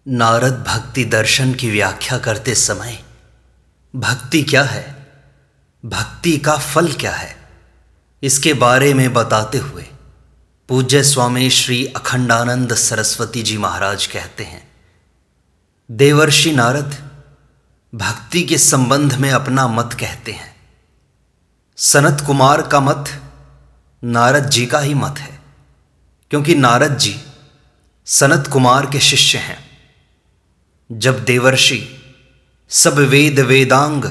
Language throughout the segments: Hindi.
नारद भक्ति दर्शन की व्याख्या करते समय भक्ति क्या है, भक्ति का फल क्या है, इसके बारे में बताते हुए पूज्य स्वामी श्री अखंडानंद सरस्वती जी महाराज कहते हैं, देवर्षि नारद भक्ति के संबंध में अपना मत कहते हैं। सनत कुमार का मत नारद जी का ही मत है, क्योंकि नारद जी सनत कुमार के शिष्य हैं। जब देवर्षि सब वेद वेदांग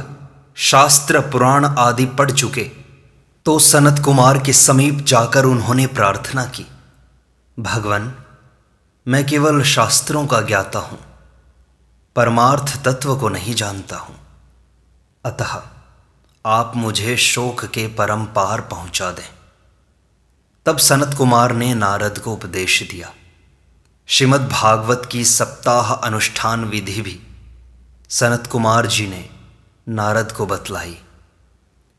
शास्त्र पुराण आदि पढ़ चुके तो सनत कुमार के समीप जाकर उन्होंने प्रार्थना की, भगवान मैं केवल शास्त्रों का ज्ञाता हूं, परमार्थ तत्व को नहीं जानता हूं, अतः आप मुझे शोक के परम पार पहुंचा दें। तब सनत कुमार ने नारद को उपदेश दिया। श्रीमद् भागवत की सप्ताह अनुष्ठान विधि भी सनत कुमार जी ने नारद को बतलाई।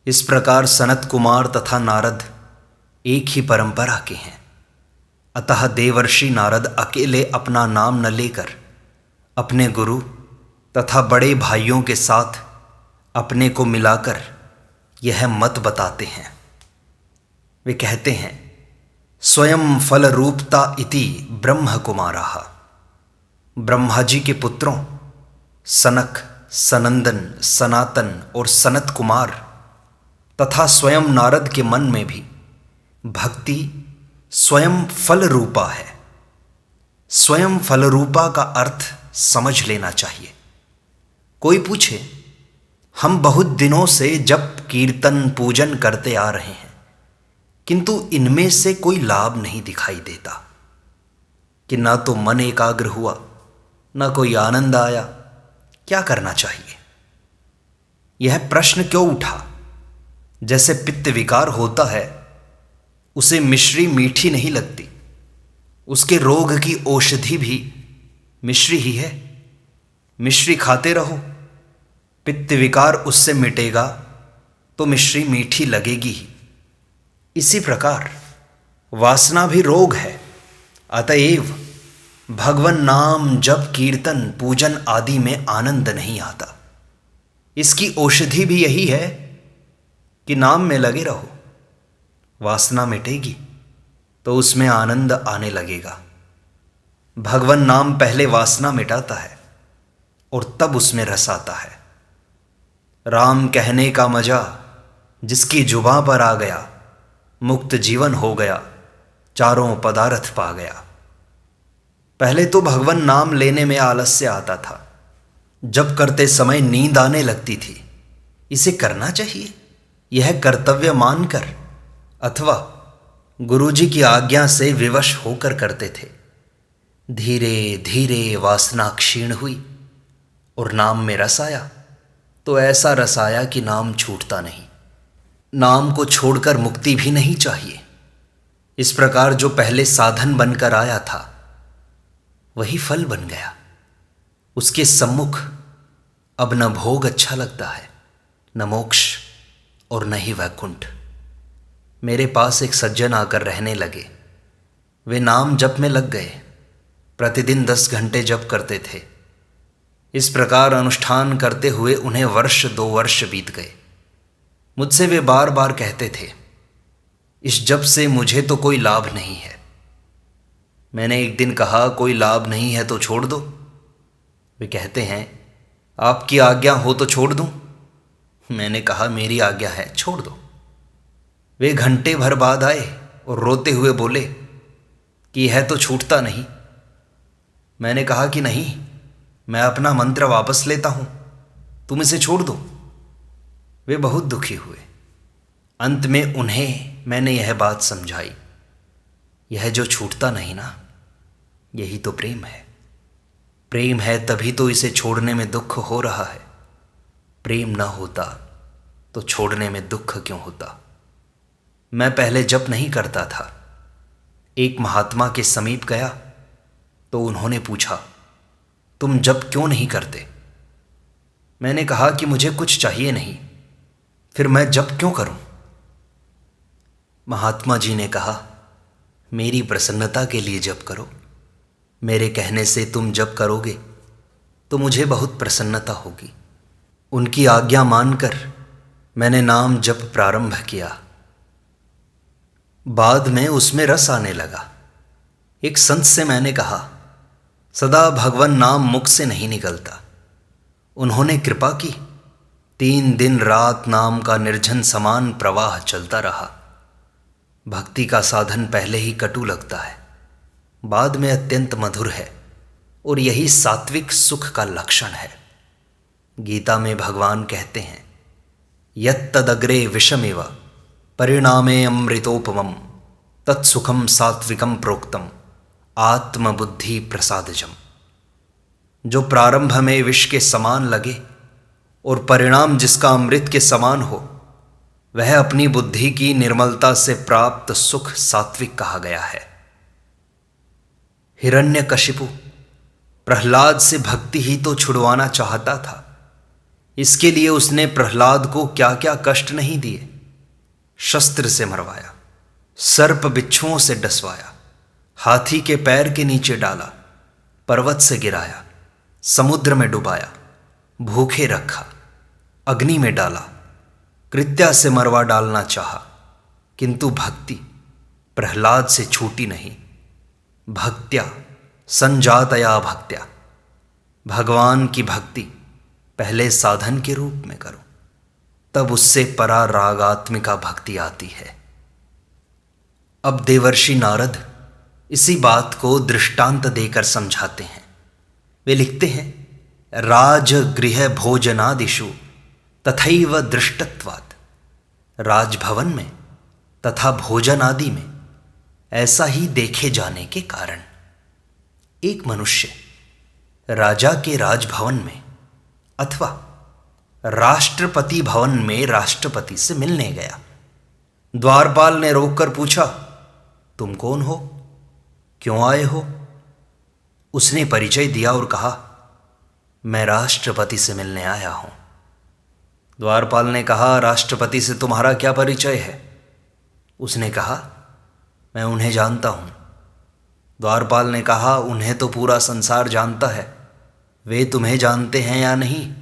इस प्रकार सनत कुमार तथा नारद एक ही परंपरा के हैं। अतः देवर्षि नारद अकेले अपना नाम न लेकर अपने गुरु तथा बड़े भाइयों के साथ अपने को मिलाकर यह मत बताते हैं। वे कहते हैं, स्वयं फल रूपता इति ब्रह्म कुमाराः। ब्रह्मा जी के पुत्रों सनक, सनंदन, सनातन और सनत कुमार तथा स्वयं नारद के मन में भी भक्ति स्वयं फल रूपा है। स्वयं फल रूपा का अर्थ समझ लेना चाहिए। कोई पूछे, हम बहुत दिनों से जप कीर्तन पूजन करते आ रहे हैं, किंतु इनमें से कोई लाभ नहीं दिखाई देता कि ना तो मन एकाग्र हुआ, ना कोई आनंद आया, क्या करना चाहिए? यह प्रश्न क्यों उठा? जैसे पित्त विकार होता है, उसे मिश्री मीठी नहीं लगती, उसके रोग की औषधि भी मिश्री ही है। मिश्री खाते रहो, पित्त विकार उससे मिटेगा तो मिश्री मीठी लगेगी ही। इसी प्रकार वासना भी रोग है। अतएव भगवन नाम जप कीर्तन पूजन आदि में आनंद नहीं आता। इसकी औषधि भी यही है कि नाम में लगे रहो, वासना मिटेगी तो उसमें आनंद आने लगेगा। भगवन नाम पहले वासना मिटाता है और तब उसमें रस आता है। राम कहने का मजा जिसकी जुबां पर आ गया, मुक्त जीवन हो गया, चारों पदार्थ पा गया। पहले तो भगवन नाम लेने में आलस्य आता था, जब करते समय नींद आने लगती थी। इसे करना चाहिए, यह कर्तव्य मानकर अथवा गुरुजी की आज्ञा से विवश होकर करते थे। धीरे धीरे वासना क्षीण हुई और नाम में रस आया, तो ऐसा रस आया कि नाम छूटता नहीं। नाम को छोड़कर मुक्ति भी नहीं चाहिए। इस प्रकार जो पहले साधन बनकर आया था वही फल बन गया। उसके सम्मुख अब न भोग अच्छा लगता है, न मोक्ष और न ही वैकुंठ। मेरे पास एक सज्जन आकर रहने लगे। वे नाम जप में लग गए, प्रतिदिन 10 घंटे जप करते थे। इस प्रकार अनुष्ठान करते हुए उन्हें वर्ष 2 वर्ष बीत गए। मुझसे वे बार बार कहते थे, इस जप से मुझे तो कोई लाभ नहीं है। मैंने एक दिन कहा, कोई लाभ नहीं है तो छोड़ दो। वे कहते हैं, आपकी आज्ञा हो तो छोड़ दूं। मैंने कहा, मेरी आज्ञा है, छोड़ दो। वे घंटे भर बाद आए और रोते हुए बोले कि यह तो छूटता नहीं। मैंने कहा कि नहीं, मैं अपना मंत्र वापस लेता हूं, तुम इसे छोड़ दो। वे बहुत दुखी हुए। अंत में उन्हें मैंने यह बात समझाई, यह जो छूटता नहीं ना, यही तो प्रेम है। प्रेम है तभी तो इसे छोड़ने में दुख हो रहा है। प्रेम न होता तो छोड़ने में दुख क्यों होता? मैं पहले जप नहीं करता था। एक महात्मा के समीप गया तो उन्होंने पूछा, तुम जप क्यों नहीं करते? मैंने कहा कि मुझे कुछ चाहिए नहीं, फिर मैं जप क्यों करूं? महात्मा जी ने कहा, मेरी प्रसन्नता के लिए जप करो, मेरे कहने से तुम जप करोगे तो मुझे बहुत प्रसन्नता होगी। उनकी आज्ञा मानकर मैंने नाम जप प्रारंभ किया। बाद में उसमें रस आने लगा। एक संत से मैंने कहा, सदा भगवान नाम मुख से नहीं निकलता। उन्होंने कृपा की। 3 दिन रात नाम का निर्झन समान प्रवाह चलता रहा। भक्ति का साधन पहले ही कटु लगता है, बाद में अत्यंत मधुर है, और यही सात्विक सुख का लक्षण है। गीता में भगवान कहते हैं, यत्तदग्रे विषमेव परिणामे अमृतोपमं तत्सुखम सात्विकम प्रोक्तम आत्मबुद्धि प्रसादजम। जो प्रारंभ में विष के समान लगे और परिणाम जिसका अमृत के समान हो, वह अपनी बुद्धि की निर्मलता से प्राप्त सुख सात्विक कहा गया है। हिरण्यकशिपु प्रहलाद से भक्ति ही तो छुड़वाना चाहता था। इसके लिए उसने प्रहलाद को क्या क्या कष्ट नहीं दिए। शस्त्र से मरवाया, सर्प बिच्छुओं से डसवाया, हाथी के पैर के नीचे डाला, पर्वत से गिराया, समुद्र में डुबाया, भूखे रखा, अग्नि में डाला, कृत्या से मरवा डालना चाहा, किंतु भक्ति प्रहलाद से छूटी नहीं। भक्त्या संजातया भक्त्या, भगवान की भक्ति पहले साधन के रूप में करो, तब उससे परा रागात्मिका भक्ति आती है। अब देवर्षि नारद इसी बात को दृष्टांत देकर समझाते हैं। वे लिखते हैं, राजगृह भोजनादिषु तथैव दृष्टत्वात्। राजभवन में तथा भोजन आदि में ऐसा ही देखे जाने के कारण एक मनुष्य राजा के राजभवन में अथवा राष्ट्रपति भवन में राष्ट्रपति से मिलने गया। द्वारपाल ने रोककर पूछा, तुम कौन हो, क्यों आए हो? उसने परिचय दिया और कहा, मैं राष्ट्रपति से मिलने आया हूं। द्वारपाल ने कहा, राष्ट्रपति से तुम्हारा क्या परिचय है? उसने कहा, मैं उन्हें जानता हूं। द्वारपाल ने कहा, उन्हें तो पूरा संसार जानता है, वे तुम्हें जानते हैं या नहीं?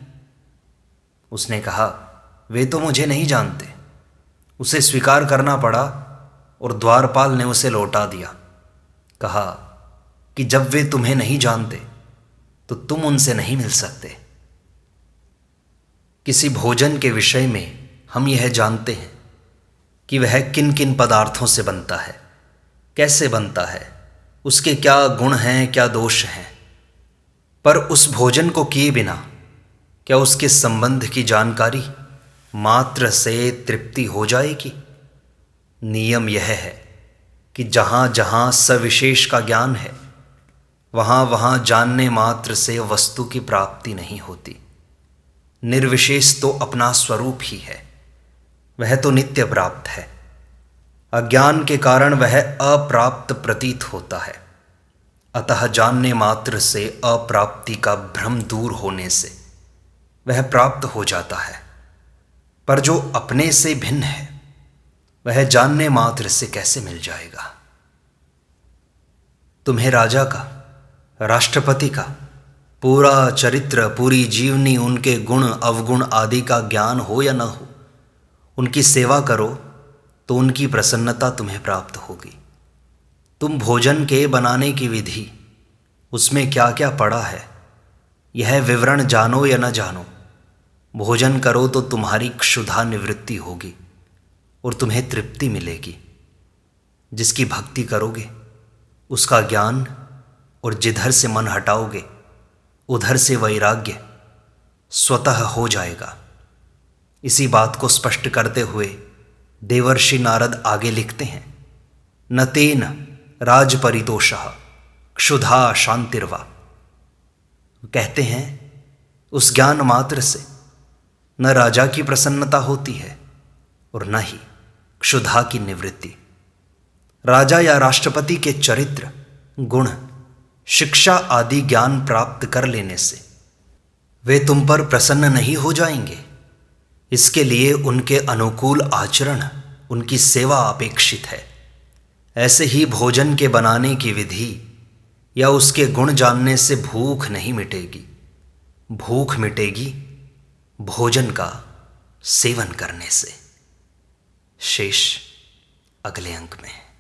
उसने कहा, वे तो मुझे नहीं जानते। उसे स्वीकार करना पड़ा और द्वारपाल ने उसे लौटा दिया। कहा कि जब वे तुम्हें नहीं जानते तो तुम उनसे नहीं मिल सकते। किसी भोजन के विषय में हम यह जानते हैं कि वह किन किन पदार्थों से बनता है, कैसे बनता है, उसके क्या गुण हैं, क्या दोष हैं, पर उस भोजन को किए बिना क्या उसके संबंध की जानकारी मात्र से तृप्ति हो जाएगी? नियम यह है कि जहाँ जहाँ सविशेष का ज्ञान है, वहाँ वहाँ जानने मात्र से वस्तु की प्राप्ति नहीं होती। निर्विशेष तो अपना स्वरूप ही है, वह तो नित्य प्राप्त है। अज्ञान के कारण वह अप्राप्त प्रतीत होता है। अतः जानने मात्र से अप्राप्ति का भ्रम दूर होने से वह प्राप्त हो जाता है। पर जो अपने से भिन्न है, वह जानने मात्र से कैसे मिल जाएगा? तुम्हें राजा का, राष्ट्रपति का पूरा चरित्र, पूरी जीवनी, उनके गुण अवगुण आदि का ज्ञान हो या न हो, उनकी सेवा करो तो उनकी प्रसन्नता तुम्हें प्राप्त होगी। तुम भोजन के बनाने की विधि, उसमें क्या क्या पड़ा है, यह विवरण जानो या न जानो, भोजन करो तो तुम्हारी क्षुधा निवृत्ति होगी और तुम्हें तृप्ति मिलेगी। जिसकी भक्ति करोगे उसका ज्ञान, और जिधर से मन हटाओगे उधर से वैराग्य स्वतः हो जाएगा। इसी बात को स्पष्ट करते हुए देवर्षि नारद आगे लिखते हैं, न तेन राजपरितोषः क्षुधा शांतिर्वा। कहते हैं, उस ज्ञान मात्र से न राजा की प्रसन्नता होती है और न ही क्षुधा की निवृत्ति। राजा या राष्ट्रपति के चरित्र, गुण, शिक्षा आदि ज्ञान प्राप्त कर लेने से वे तुम पर प्रसन्न नहीं हो जाएंगे। इसके लिए उनके अनुकूल आचरण, उनकी सेवा अपेक्षित है। ऐसे ही भोजन के बनाने की विधि या उसके गुण जानने से भूख नहीं मिटेगी। भूख मिटेगी भोजन का सेवन करने से। शेष अगले अंक में।